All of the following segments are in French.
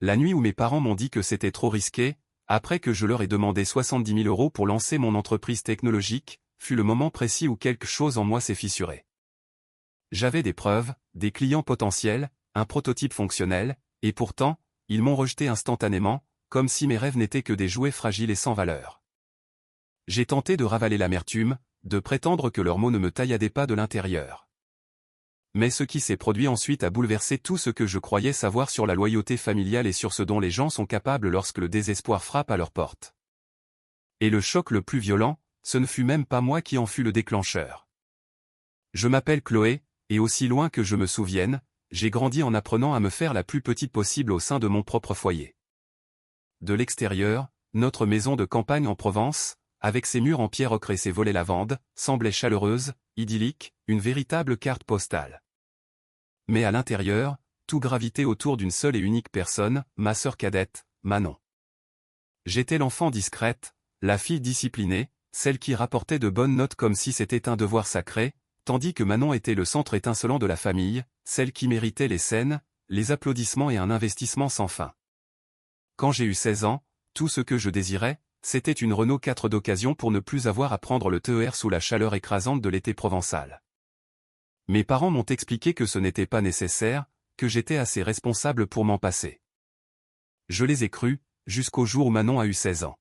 la nuit où mes parents m'ont dit que c'était trop risqué, après que je leur ai demandé 70 000 € pour lancer mon entreprise technologique, fut le moment précis où quelque chose en moi s'est fissuré. J'avais des preuves, des clients potentiels, un prototype fonctionnel, et pourtant, ils m'ont rejeté instantanément, comme si mes rêves n'étaient que des jouets fragiles et sans valeur. J'ai tenté de ravaler l'amertume, de prétendre que leurs mots ne me tailladaient pas de l'intérieur. Mais ce qui s'est produit ensuite a bouleversé tout ce que je croyais savoir sur la loyauté familiale et sur ce dont les gens sont capables lorsque le désespoir frappe à leur porte. Et le choc le plus violent, ce ne fut même pas moi qui en fut le déclencheur. Je m'appelle Chloé, et aussi loin que je me souvienne, j'ai grandi en apprenant à me faire la plus petite possible au sein de mon propre foyer. De l'extérieur, notre maison de campagne en Provence, avec ses murs en pierre ocre et ses volets lavande, semblait chaleureuse, idyllique, une véritable carte postale. Mais à l'intérieur, tout gravitait autour d'une seule et unique personne, ma sœur cadette, Manon. J'étais l'enfant discrète, la fille disciplinée, celle qui rapportait de bonnes notes comme si c'était un devoir sacré, tandis que Manon était le centre étincelant de la famille, celle qui méritait les scènes, les applaudissements et un investissement sans fin. Quand j'ai eu 16 ans, tout ce que je désirais, c'était une Renault 4 d'occasion pour ne plus avoir à prendre le TER sous la chaleur écrasante de l'été provençal. Mes parents m'ont expliqué que ce n'était pas nécessaire, que j'étais assez responsable pour m'en passer. Je les ai crus, jusqu'au jour où Manon a eu 16 ans.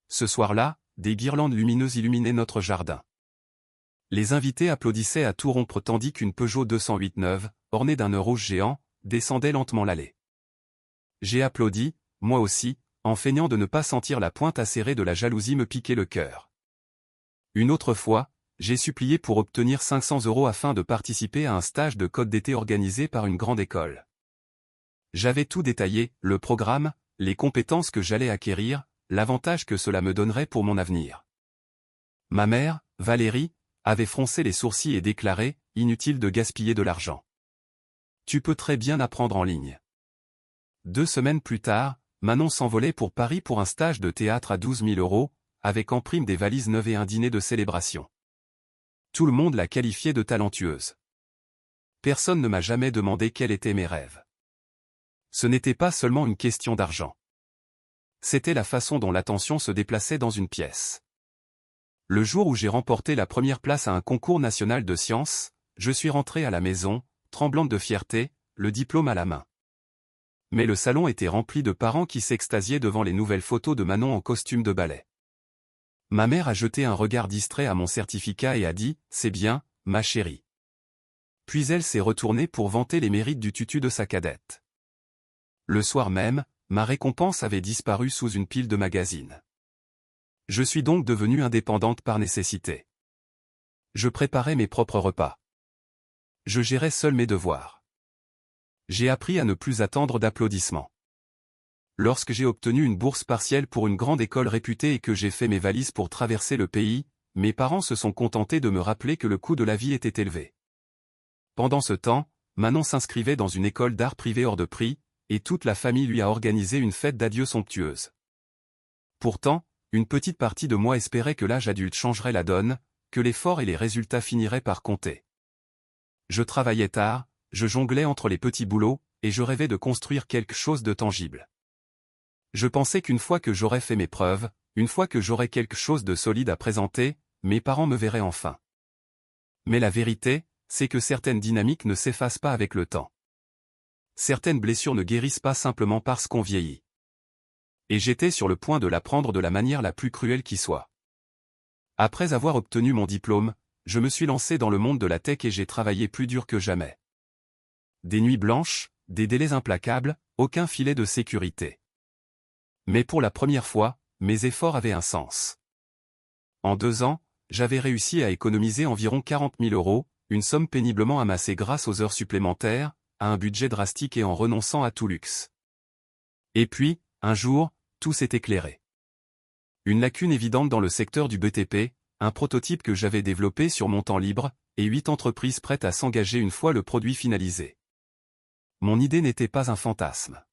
Ce soir-là, des guirlandes lumineuses illuminaient notre jardin. Les invités applaudissaient à tout rompre tandis qu'une Peugeot 208 neuve, ornée d'un nœud rouge géant, descendait lentement l'allée. J'ai applaudi, moi aussi, en feignant de ne pas sentir la pointe acérée de la jalousie me piquer le cœur. Une autre fois, j'ai supplié pour obtenir 500 € afin de participer à un stage de code d'été organisé par une grande école. J'avais tout détaillé, le programme, les compétences que j'allais acquérir, l'avantage que cela me donnerait pour mon avenir. Ma mère, Valérie, avait froncé les sourcils et déclaré, inutile de gaspiller de l'argent. Tu peux très bien apprendre en ligne. 2 semaines plus tard, Manon s'envolait pour Paris pour un stage de théâtre à 12 000 €, avec en prime des valises neuves et un dîner de célébration. Tout le monde la qualifiait de talentueuse. Personne ne m'a jamais demandé quels étaient mes rêves. Ce n'était pas seulement une question d'argent. C'était la façon dont l'attention se déplaçait dans une pièce. Le jour où j'ai remporté la première place à un concours national de sciences, je suis rentré à la maison, tremblante de fierté, le diplôme à la main. Mais le salon était rempli de parents qui s'extasiaient devant les nouvelles photos de Manon en costume de ballet. Ma mère a jeté un regard distrait à mon certificat et a dit « C'est bien, ma chérie ». Puis elle s'est retournée pour vanter les mérites du tutu de sa cadette. Le soir même, ma récompense avait disparu sous une pile de magazines. Je suis donc devenue indépendante par nécessité. Je préparais mes propres repas. Je gérais seul mes devoirs. J'ai appris à ne plus attendre d'applaudissements. Lorsque j'ai obtenu une bourse partielle pour une grande école réputée et que j'ai fait mes valises pour traverser le pays, mes parents se sont contentés de me rappeler que le coût de la vie était élevé. Pendant ce temps, Manon s'inscrivait dans une école d'art privée hors de prix, et toute la famille lui a organisé une fête d'adieu somptueuse. Pourtant, une petite partie de moi espérait que l'âge adulte changerait la donne, que l'effort et les résultats finiraient par compter. Je travaillais tard, je jonglais entre les petits boulots, et je rêvais de construire quelque chose de tangible. Je pensais qu'une fois que j'aurais fait mes preuves, une fois que j'aurais quelque chose de solide à présenter, mes parents me verraient enfin. Mais la vérité, c'est que certaines dynamiques ne s'effacent pas avec le temps. Certaines blessures ne guérissent pas simplement parce qu'on vieillit. Et j'étais sur le point de l'apprendre de la manière la plus cruelle qui soit. Après avoir obtenu mon diplôme, je me suis lancé dans le monde de la tech et j'ai travaillé plus dur que jamais. Des nuits blanches, des délais implacables, aucun filet de sécurité. Mais pour la première fois, mes efforts avaient un sens. En 2 ans, j'avais réussi à économiser environ 40 000 €, une somme péniblement amassée grâce aux heures supplémentaires, à un budget drastique et en renonçant à tout luxe. Et puis, un jour, tout s'est éclairé. Une lacune évidente dans le secteur du BTP, un prototype que j'avais développé sur mon temps libre, et 8 entreprises prêtes à s'engager une fois le produit finalisé. Mon idée n'était pas un fantasme.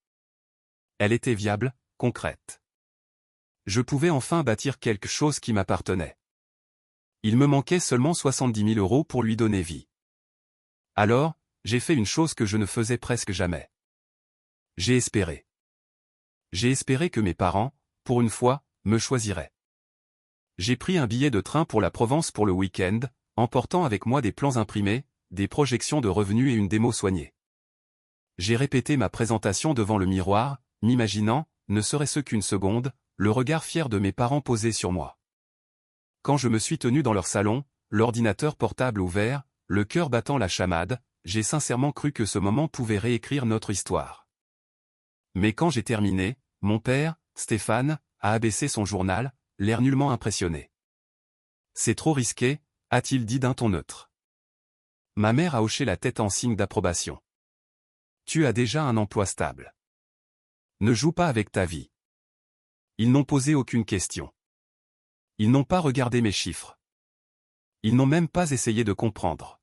Elle était viable, concrète. Je pouvais enfin bâtir quelque chose qui m'appartenait. Il me manquait seulement 70 000 € pour lui donner vie. Alors, j'ai fait une chose que je ne faisais presque jamais. J'ai espéré. J'ai espéré que mes parents, pour une fois, me choisiraient. J'ai pris un billet de train pour la Provence pour le week-end, emportant avec moi des plans imprimés, des projections de revenus et une démo soignée. J'ai répété ma présentation devant le miroir, m'imaginant, ne serait-ce qu'une seconde, le regard fier de mes parents posé sur moi. Quand je me suis tenu dans leur salon, l'ordinateur portable ouvert, le cœur battant la chamade, j'ai sincèrement cru que ce moment pouvait réécrire notre histoire. Mais quand j'ai terminé, mon père, Stéphane, a abaissé son journal, l'air nullement impressionné. « C'est trop risqué », a-t-il dit d'un ton neutre. Ma mère a hoché la tête en signe d'approbation. « Tu as déjà un emploi stable. Ne joue pas avec ta vie. » Ils n'ont posé aucune question. Ils n'ont pas regardé mes chiffres. Ils n'ont même pas essayé de comprendre.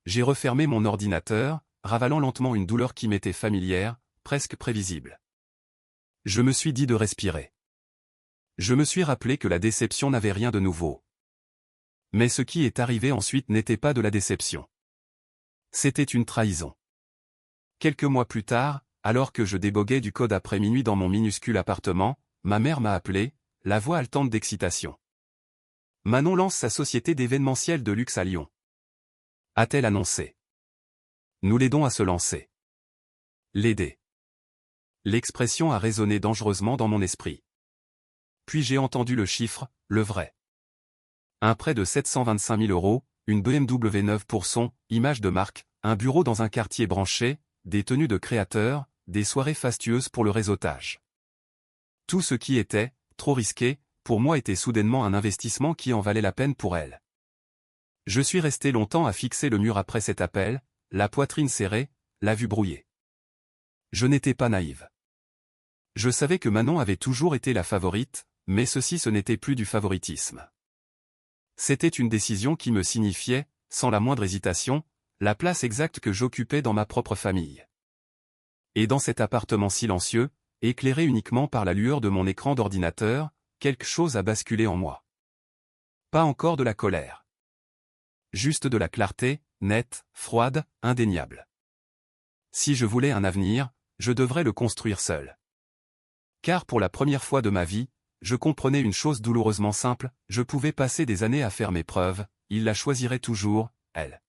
J'ai refermé mon ordinateur, ravalant lentement une douleur qui m'était familière, presque prévisible. Je me suis dit de respirer. Je me suis rappelé que la déception n'avait rien de nouveau. Mais ce qui est arrivé ensuite n'était pas de la déception. C'était une trahison. Quelques mois plus tard, alors que je déboguais du code après minuit dans mon minuscule appartement, ma mère m'a appelé, la voix haletante d'excitation. « Manon lance sa société d'événementiel de luxe à Lyon. » A-t-elle annoncé. Nous l'aidons à se lancer. L'aider. L'expression a résonné dangereusement dans mon esprit. Puis j'ai entendu le chiffre, le vrai. Un prêt de 725 000 €, une BMW neuve pour son, image de marque, un bureau dans un quartier branché, des tenues de créateurs, des soirées fastueuses pour le réseautage. Tout ce qui était, trop risqué, pour moi était soudainement un investissement qui en valait la peine pour elle. Je suis resté longtemps à fixer le mur après cet appel, la poitrine serrée, la vue brouillée. Je n'étais pas naïve. Je savais que Manon avait toujours été la favorite, mais ce n'était plus du favoritisme. C'était une décision qui me signifiait, sans la moindre hésitation, la place exacte que j'occupais dans ma propre famille. Et dans cet appartement silencieux, éclairé uniquement par la lueur de mon écran d'ordinateur, quelque chose a basculé en moi. Pas encore de la colère. Juste de la clarté, nette, froide, indéniable. Si je voulais un avenir, je devrais le construire seul. Car pour la première fois de ma vie, je comprenais une chose douloureusement simple, je pouvais passer des années à faire mes preuves, il la choisirait toujours, elle.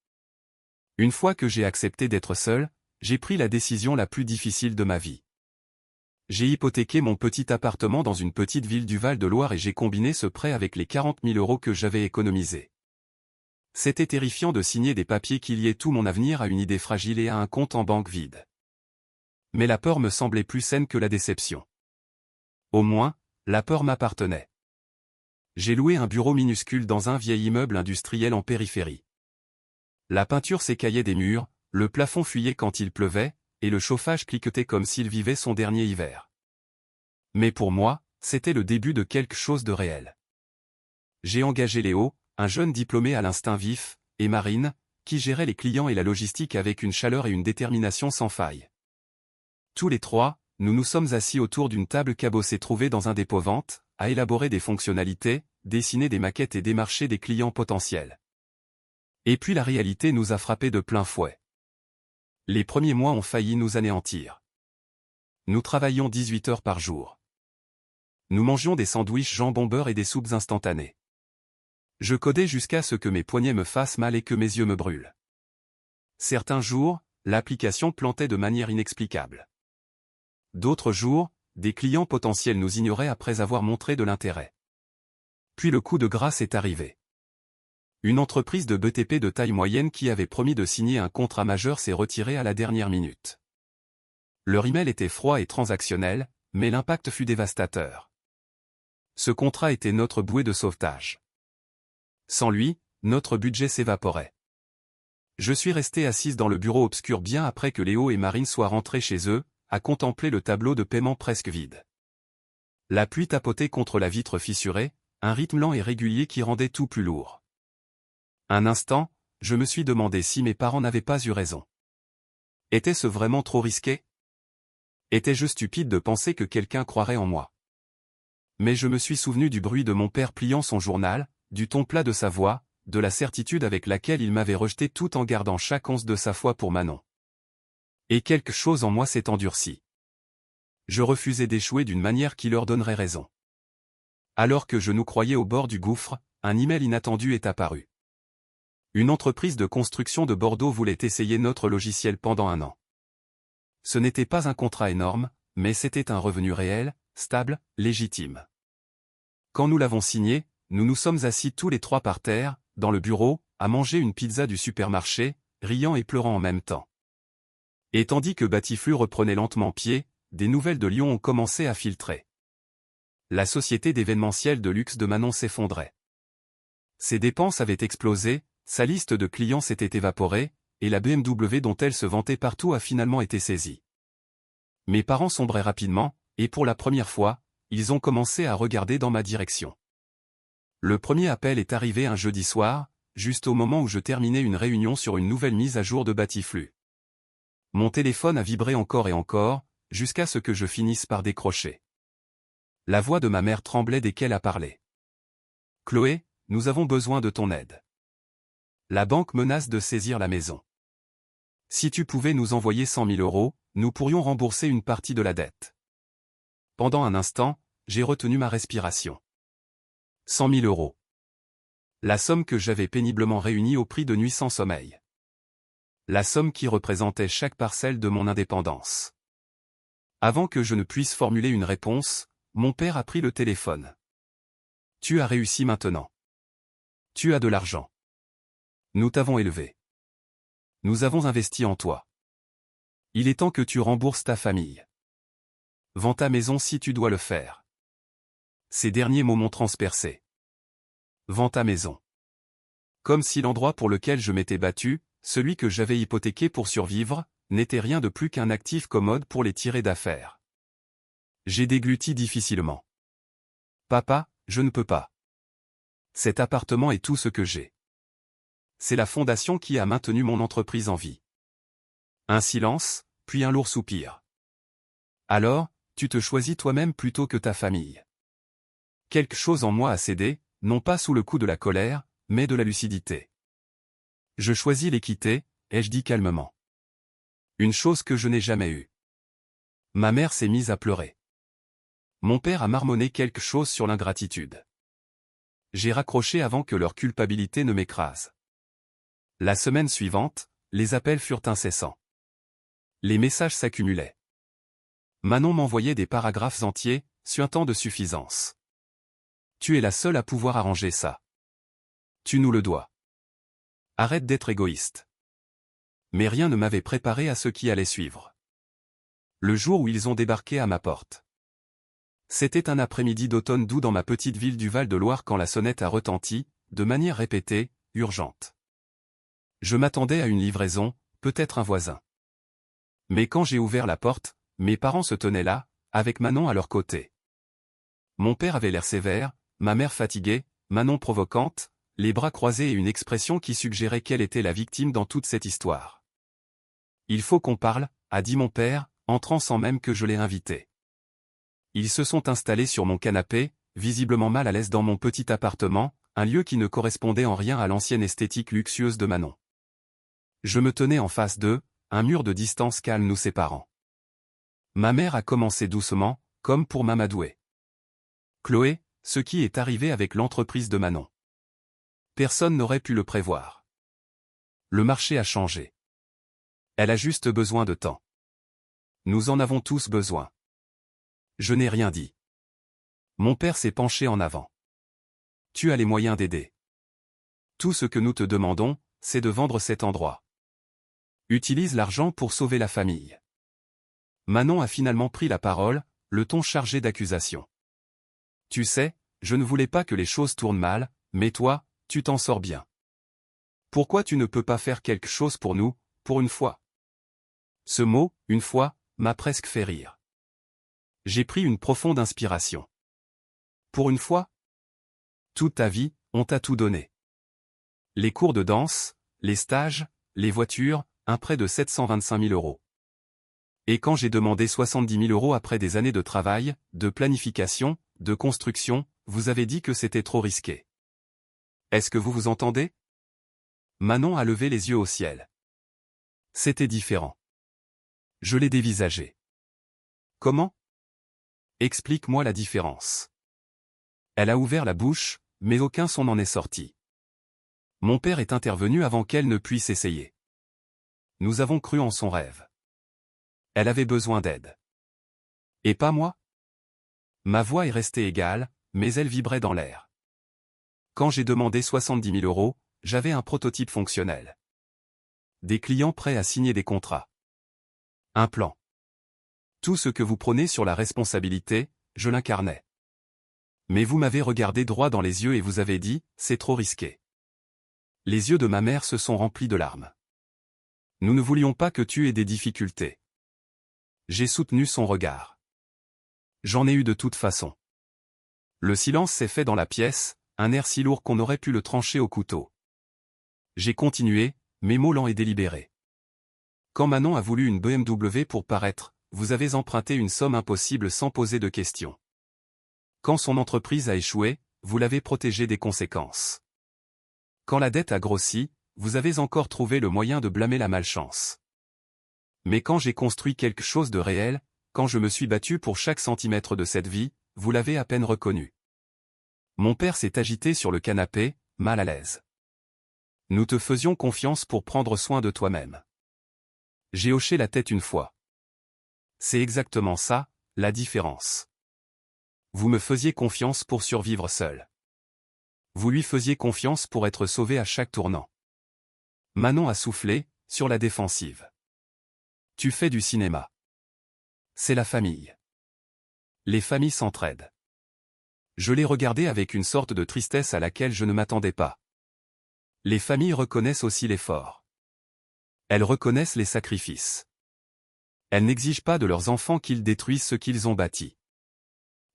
Une fois que j'ai accepté d'être seul, j'ai pris la décision la plus difficile de ma vie. J'ai hypothéqué mon petit appartement dans une petite ville du Val-de-Loire et j'ai combiné ce prêt avec les 40 000 € que j'avais économisés. C'était terrifiant de signer des papiers qui liaient tout mon avenir à une idée fragile et à un compte en banque vide. Mais la peur me semblait plus saine que la déception. Au moins, la peur m'appartenait. J'ai loué un bureau minuscule dans un vieil immeuble industriel en périphérie. La peinture s'écaillait des murs, le plafond fuyait quand il pleuvait, et le chauffage cliquetait comme s'il vivait son dernier hiver. Mais pour moi, c'était le début de quelque chose de réel. J'ai engagé Léo, un jeune diplômé à l'instinct vif, et Marine, qui gérait les clients et la logistique avec une chaleur et une détermination sans faille. Tous les trois, nous nous sommes assis autour d'une table cabossée trouvée dans un dépôt-vente, à élaborer des fonctionnalités, dessiner des maquettes et démarcher des clients potentiels. Et puis la réalité nous a frappés de plein fouet. Les premiers mois ont failli nous anéantir. Nous travaillions 18 heures par jour. Nous mangions des sandwichs jambon beurre et des soupes instantanées. Je codais jusqu'à ce que mes poignets me fassent mal et que mes yeux me brûlent. Certains jours, l'application plantait de manière inexplicable. D'autres jours, des clients potentiels nous ignoraient après avoir montré de l'intérêt. Puis le coup de grâce est arrivé. Une entreprise de BTP de taille moyenne qui avait promis de signer un contrat majeur s'est retirée à la dernière minute. Leur email était froid et transactionnel, mais l'impact fut dévastateur. Ce contrat était notre bouée de sauvetage. Sans lui, notre budget s'évaporait. Je suis resté assise dans le bureau obscur bien après que Léo et Marine soient rentrés chez eux, à contempler le tableau de paiement presque vide. La pluie tapotait contre la vitre fissurée, un rythme lent et régulier qui rendait tout plus lourd. Un instant, je me suis demandé si mes parents n'avaient pas eu raison. Était-ce vraiment trop risqué? Étais-je stupide de penser que quelqu'un croirait en moi? Mais je me suis souvenu du bruit de mon père pliant son journal, du ton plat de sa voix, de la certitude avec laquelle il m'avait rejeté tout en gardant chaque once de sa foi pour Manon. Et quelque chose en moi s'est endurci. Je refusais d'échouer d'une manière qui leur donnerait raison. Alors que je nous croyais au bord du gouffre, un email inattendu est apparu. Une entreprise de construction de Bordeaux voulait essayer notre logiciel pendant 1 an. Ce n'était pas un contrat énorme, mais c'était un revenu réel, stable, légitime. Quand nous l'avons signé, nous nous sommes assis tous les 3 par terre, dans le bureau, à manger une pizza du supermarché, riant et pleurant en même temps. Et tandis que Batiflu reprenait lentement pied, des nouvelles de Lyon ont commencé à filtrer. La société d'événementiel de luxe de Manon s'effondrait. Ses dépenses avaient explosé, sa liste de clients s'était évaporée, et la BMW dont elle se vantait partout a finalement été saisie. Mes parents sombraient rapidement, et pour la première fois, ils ont commencé à regarder dans ma direction. Le premier appel est arrivé un jeudi soir, juste au moment où je terminais une réunion sur une nouvelle mise à jour de Batiflu. Mon téléphone a vibré encore et encore, jusqu'à ce que je finisse par décrocher. La voix de ma mère tremblait dès qu'elle a parlé. « Chloé, nous avons besoin de ton aide. La banque menace de saisir la maison. Si tu pouvais nous envoyer 100 000 €, nous pourrions rembourser une partie de la dette. » Pendant un instant, j'ai retenu ma respiration. 100 000 €. La somme que j'avais péniblement réunie au prix de nuits sans sommeil. La somme qui représentait chaque parcelle de mon indépendance. Avant que je ne puisse formuler une réponse, mon père a pris le téléphone. « Tu as réussi maintenant. Tu as de l'argent. Nous t'avons élevé. Nous avons investi en toi. Il est temps que tu rembourses ta famille. Vends ta maison si tu dois le faire. » Ces derniers mots m'ont transpercé. Vends ta maison. Comme si l'endroit pour lequel je m'étais battu, celui que j'avais hypothéqué pour survivre, n'était rien de plus qu'un actif commode pour les tirer d'affaire. J'ai dégluti difficilement. Papa, je ne peux pas. Cet appartement est tout ce que j'ai. C'est la fondation qui a maintenu mon entreprise en vie. Un silence, puis un lourd soupir. Alors, tu te choisis toi-même plutôt que ta famille. Quelque chose en moi a cédé, non pas sous le coup de la colère, mais de la lucidité. Je choisis l'équité, ai-je dit calmement. Une chose que je n'ai jamais eue. Ma mère s'est mise à pleurer. Mon père a marmonné quelque chose sur l'ingratitude. J'ai raccroché avant que leur culpabilité ne m'écrase. La semaine suivante, les appels furent incessants. Les messages s'accumulaient. Manon m'envoyait des paragraphes entiers, suintant de suffisance. Tu es la seule à pouvoir arranger ça. Tu nous le dois. Arrête d'être égoïste. Mais rien ne m'avait préparé à ce qui allait suivre. Le jour où ils ont débarqué à ma porte. C'était un après-midi d'automne doux dans ma petite ville du Val-de-Loire quand la sonnette a retenti, de manière répétée, urgente. Je m'attendais à une livraison, peut-être un voisin. Mais quand j'ai ouvert la porte, mes parents se tenaient là, avec Manon à leur côté. Mon père avait l'air sévère, ma mère fatiguée, Manon provocante, les bras croisés et une expression qui suggérait qu'elle était la victime dans toute cette histoire. « Il faut qu'on parle », a dit mon père, entrant sans même que je l'ai invité. Ils se sont installés sur mon canapé, visiblement mal à l'aise dans mon petit appartement, un lieu qui ne correspondait en rien à l'ancienne esthétique luxueuse de Manon. Je me tenais en face d'eux, un mur de distance calme nous séparant. Ma mère a commencé doucement, comme pour m'amadouer. « Chloé, ce qui est arrivé avec l'entreprise de Manon. Personne n'aurait pu le prévoir. Le marché a changé. Elle a juste besoin de temps. Nous en avons tous besoin. » Je n'ai rien dit. Mon père s'est penché en avant. « Tu as les moyens d'aider. Tout ce que nous te demandons, c'est de vendre cet endroit. Utilise l'argent pour sauver la famille. » Manon a finalement pris la parole, le ton chargé d'accusation. « Tu sais, je ne voulais pas que les choses tournent mal, mais toi, tu t'en sors bien. Pourquoi tu ne peux pas faire quelque chose pour nous, pour une fois ?» Ce mot, une fois, m'a presque fait rire. J'ai pris une profonde inspiration. Pour une fois? Toute ta vie, on t'a tout donné. Les cours de danse, les stages, les voitures, un prêt de 725 000 €. Et quand j'ai demandé 70 000 € après des années de travail, de planification, de construction, vous avez dit que c'était trop risqué. Est-ce que vous vous entendez? Manon a levé les yeux au ciel. C'était différent. Je l'ai dévisagé. Comment? Explique-moi la différence. Elle a ouvert la bouche, mais aucun son n'en est sorti. Mon père est intervenu avant qu'elle ne puisse essayer. Nous avons cru en son rêve. Elle avait besoin d'aide. Et pas moi? Ma voix est restée égale, mais elle vibrait dans l'air. Quand j'ai demandé 70 000 euros, j'avais un prototype fonctionnel. Des clients prêts à signer des contrats. Un plan. Tout ce que vous prenez sur la responsabilité, je l'incarnais. Mais vous m'avez regardé droit dans les yeux et vous avez dit, c'est trop risqué. Les yeux de ma mère se sont remplis de larmes. Nous ne voulions pas que tu aies des difficultés. J'ai soutenu son regard. J'en ai eu de toute façon. Le silence s'est fait dans la pièce, un air si lourd qu'on aurait pu le trancher au couteau. J'ai continué, mes mots lents et délibérés. Quand Manon a voulu une BMW pour paraître, vous avez emprunté une somme impossible sans poser de questions. Quand son entreprise a échoué, vous l'avez protégée des conséquences. Quand la dette a grossi, vous avez encore trouvé le moyen de blâmer la malchance. Mais quand j'ai construit quelque chose de réel, quand je me suis battu pour chaque centimètre de cette vie, vous l'avez à peine reconnu. Mon père s'est agité sur le canapé, mal à l'aise. Nous te faisions confiance pour prendre soin de toi-même. J'ai hoché la tête une fois. C'est exactement ça, la différence. Vous me faisiez confiance pour survivre seul. Vous lui faisiez confiance pour être sauvé à chaque tournant. Manon a soufflé, sur la défensive. Tu fais du cinéma. C'est la famille. Les familles s'entraident. Je l'ai regardé avec une sorte de tristesse à laquelle je ne m'attendais pas. Les familles reconnaissent aussi l'effort. Elles reconnaissent les sacrifices. Elles n'exigent pas de leurs enfants qu'ils détruisent ce qu'ils ont bâti.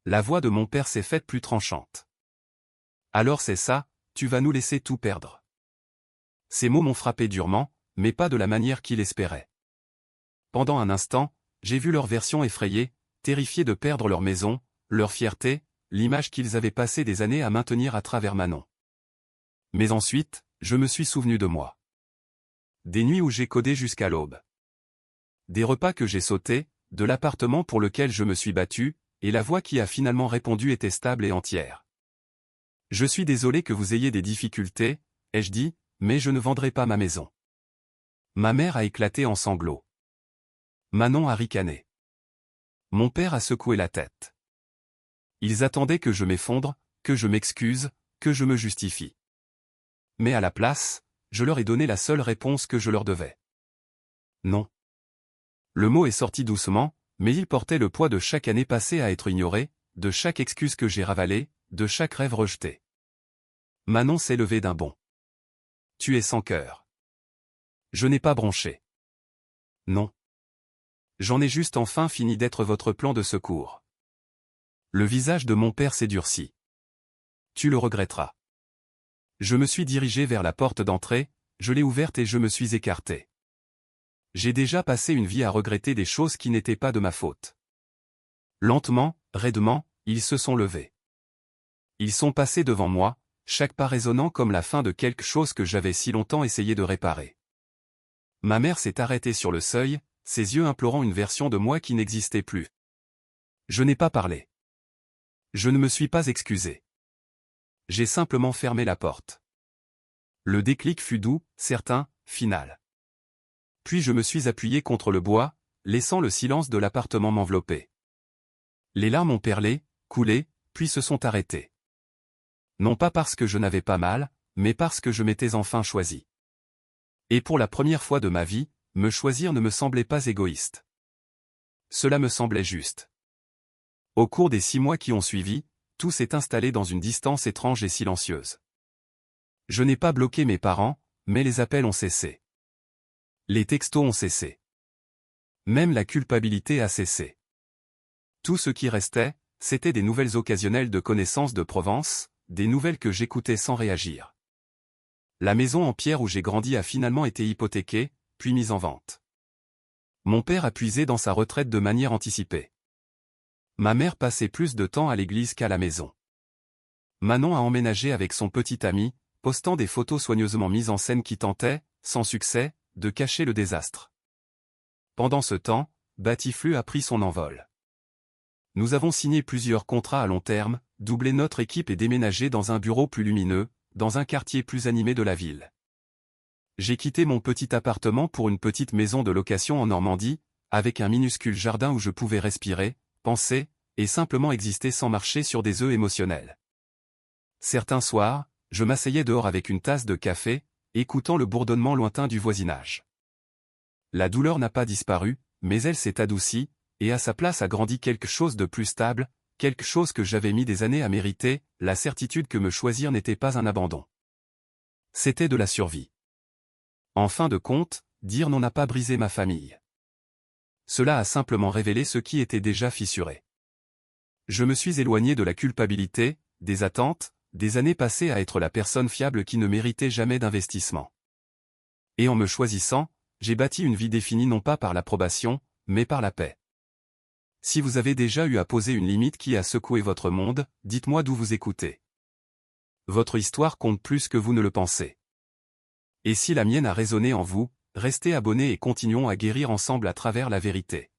La voix de mon père s'est faite plus tranchante. Alors c'est ça, tu vas nous laisser tout perdre. Ces mots m'ont frappé durement, mais pas de la manière qu'il espérait. Pendant un instant, j'ai vu leur version effrayée, terrifiés de perdre leur maison, leur fierté, l'image qu'ils avaient passé des années à maintenir à travers Manon. Mais ensuite, je me suis souvenu de moi. Des nuits où j'ai codé jusqu'à l'aube. Des repas que j'ai sautés, de l'appartement pour lequel je me suis battu, et la voix qui a finalement répondu était stable et entière. Je suis désolé que vous ayez des difficultés, ai-je dit, mais je ne vendrai pas ma maison. Ma mère a éclaté en sanglots. Manon a ricané. Mon père a secoué la tête. Ils attendaient que je m'effondre, que je m'excuse, que je me justifie. Mais à la place, je leur ai donné la seule réponse que je leur devais. Non. Le mot est sorti doucement, mais il portait le poids de chaque année passée à être ignorée, de chaque excuse que j'ai ravalée, de chaque rêve rejeté. Manon s'est levée d'un bond. Tu es sans cœur. Je n'ai pas bronché. Non. J'en ai juste enfin fini d'être votre plan de secours. Le visage de mon père s'est durci. Tu le regretteras. Je me suis dirigé vers la porte d'entrée, je l'ai ouverte et je me suis écarté. J'ai déjà passé une vie à regretter des choses qui n'étaient pas de ma faute. Lentement, raidement, ils se sont levés. Ils sont passés devant moi, chaque pas résonnant comme la fin de quelque chose que j'avais si longtemps essayé de réparer. Ma mère s'est arrêtée sur le seuil, ses yeux implorant une version de moi qui n'existait plus. Je n'ai pas parlé. Je ne me suis pas excusé. J'ai simplement fermé la porte. Le déclic fut doux, certain, final. Puis je me suis appuyé contre le bois, laissant le silence de l'appartement m'envelopper. Les larmes ont perlé, coulé, puis se sont arrêtées. Non pas parce que je n'avais pas mal, mais parce que je m'étais enfin choisi. Et pour la première fois de ma vie, me choisir ne me semblait pas égoïste. Cela me semblait juste. Au cours des 6 mois qui ont suivi, tout s'est installé dans une distance étrange et silencieuse. Je n'ai pas bloqué mes parents, mais les appels ont cessé. Les textos ont cessé. Même la culpabilité a cessé. Tout ce qui restait, c'était des nouvelles occasionnelles de connaissances de Provence, des nouvelles que j'écoutais sans réagir. La maison en pierre où j'ai grandi a finalement été hypothéquée, puis mise en vente. Mon père a puisé dans sa retraite de manière anticipée. Ma mère passait plus de temps à l'église qu'à la maison. Manon a emménagé avec son petit ami, postant des photos soigneusement mises en scène qui tentaient, sans succès, de cacher le désastre. Pendant ce temps, Batiflu a pris son envol. Nous avons signé plusieurs contrats à long terme, doublé notre équipe et déménagé dans un bureau plus lumineux, dans un quartier plus animé de la ville. J'ai quitté mon petit appartement pour une petite maison de location en Normandie, avec un minuscule jardin où je pouvais respirer, penser, et simplement exister sans marcher sur des œufs émotionnels. Certains soirs, je m'asseyais dehors avec une tasse de café, écoutant le bourdonnement lointain du voisinage. La douleur n'a pas disparu, mais elle s'est adoucie, et à sa place a grandi quelque chose de plus stable, quelque chose que j'avais mis des années à mériter, la certitude que me choisir n'était pas un abandon. C'était de la survie. En fin de compte, dire non n'a pas brisé ma famille. Cela a simplement révélé ce qui était déjà fissuré. Je me suis éloigné de la culpabilité, des attentes, des années passées à être la personne fiable qui ne méritait jamais d'investissement. Et en me choisissant, j'ai bâti une vie définie non pas par l'approbation, mais par la paix. Si vous avez déjà eu à poser une limite qui a secoué votre monde, dites-moi d'où vous écoutez. Votre histoire compte plus que vous ne le pensez. Et si la mienne a résonné en vous, restez abonnés et continuons à guérir ensemble à travers la vérité.